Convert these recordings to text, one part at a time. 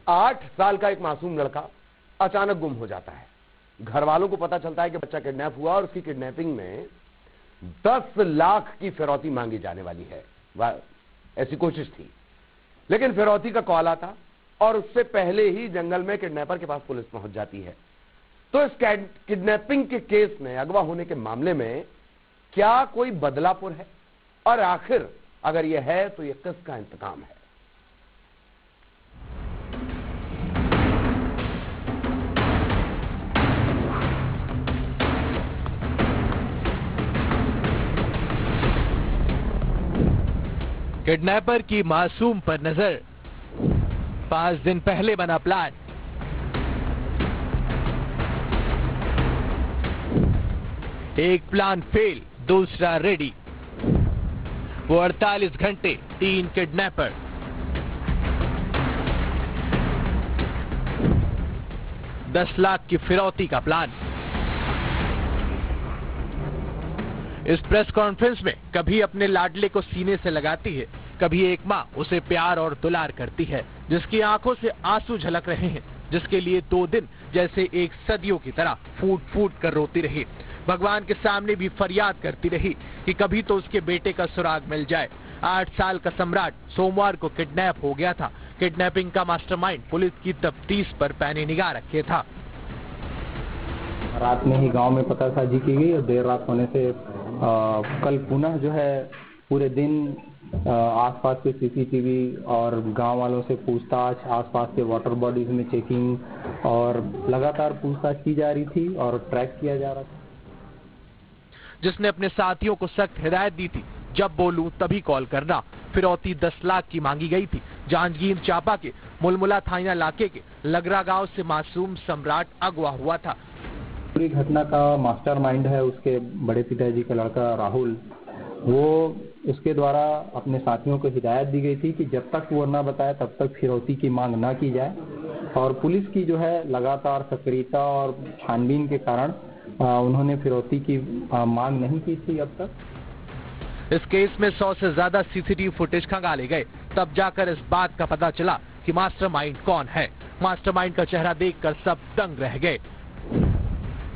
8 साल का एक मासूम लड़का अचानक गुम हो जाता है। घर वालों को पता चलता है कि बच्चा किडनैप हुआ और उसकी किडनैपिंग में 10 लाख की फिरौती मांगी जाने वाली है। ऐसी कोशिश थी, लेकिन फिरौती का कॉल आता और उससे पहले ही जंगल में किडनैपर के पास पुलिस पहुंच जाती है। तो इस किडनैपिंग के केस में, अगवा होने के मामले में क्या कोई बदलापुर है? और आखिर अगर यह है तो यह किसका इंतकाम है? किडनैपर की मासूम पर नजर, 5 दिन पहले बना प्लान। एक प्लान फेल, दूसरा रेडी। वो 48 घंटे, 3 किडनैपर। $10 लाख की फिरौती का प्लान। इस प्रेस कॉन्फ्रेंस में कभी अपने लाडले को सीने से लगाती है, कभी एक माँ उसे प्यार और दुलार करती है, जिसकी आंखों से आंसू झलक रहे हैं, जिसके लिए 2 दिन जैसे एक सदियों की तरह फूट फूट कर रोती रही। भगवान के सामने भी फरियाद करती रही कि कभी तो उसके बेटे का सुराग मिल जाए। 8 साल का सम्राट सोमवार को किडनैप हो गया था। किडनैपिंग का मास्टरमाइंड पुलिस की तफ्तीश पर पैनी निगाह रखे था। रात में ही गांव में पतासाजी की गई और देर रात होने से कल पुनः जो है पूरे दिन आसपास के सीसीटीवी और गांव वालों से पूछताछ, आसपास के वाटर बॉडीज में चेकिंग और लगातार पूछताछ की जा रही थी और ट्रैक किया जा रहा था। जिसने अपने साथियों को सख्त हिदायत दी थी, जब बोलूं तभी कॉल करना। फिरौती 10 लाख की मांगी गई थी। जांजगीर चांपा के मुलमुला थाना इलाके के लगरा गांव से मासूम सम्राट अगवा हुआ था। पूरी घटना का मास्टरमाइंड है उसके बड़े पिताजी का लड़का राहुल। वो उसके द्वारा अपने साथियों को हिदायत दी गई थी कि जब तक वो न बताए तब तक फिरौती की मांग न की जाए, और पुलिस की जो है लगातार सक्रियता और छानबीन के कारण उन्होंने फिरौती की मांग नहीं की थी अब तक। इस केस में 100 से ज्यादा सीसीटीवी फुटेज खंगाले गए, तब जाकर इस बात का पता चला कि मास्टरमाइंड कौन है। मास्टरमाइंड का चेहरा देखकर सब दंग रह गए।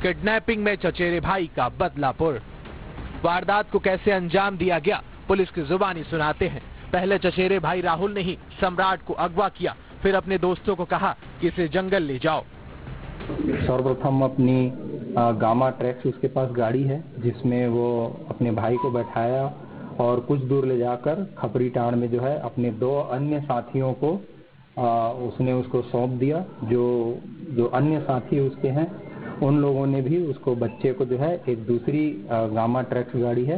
किडनैपिंग में चचेरे भाई का बदलापुर। वारदात को कैसे अंजाम दिया गया, पुलिस की जुबानी सुनाते हैं। पहले चचेरे भाई राहुल ने ही सम्राट को अगवा किया, फिर अपने दोस्तों को कहा कि इसे जंगल ले जाओ। सर्वप्रथम अपनी गामा ट्रैक्स उसके पास गाड़ी है, जिसमें वो अपने भाई को बैठाया और कुछ दूर ले जाकर खपरी टाड़ में जो है अपने 2 अन्य साथियों को उसने उसको सौंप दिया। जो अन्य साथी उसके हैं उन लोगों ने भी उसको, बच्चे को जो है एक दूसरी गामा ट्रैक्स गाड़ी है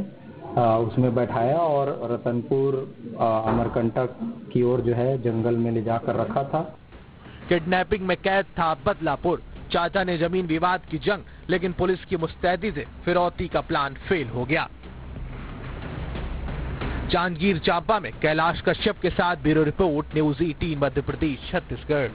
उसमें बैठाया और रतनपुर अमरकंटक की ओर जो है जंगल में ले जाकर रखा था। किडनैपिंग में कैद था बदलापुर। चाचा ने जमीन विवाद की जंग, लेकिन पुलिस की मुस्तैदी से फिरौती का प्लान फेल हो गया। जांजगीर चांपा में कैलाश कश्यप के साथ bureau report, news 18 Madhya Pradesh, Chhattisgarh.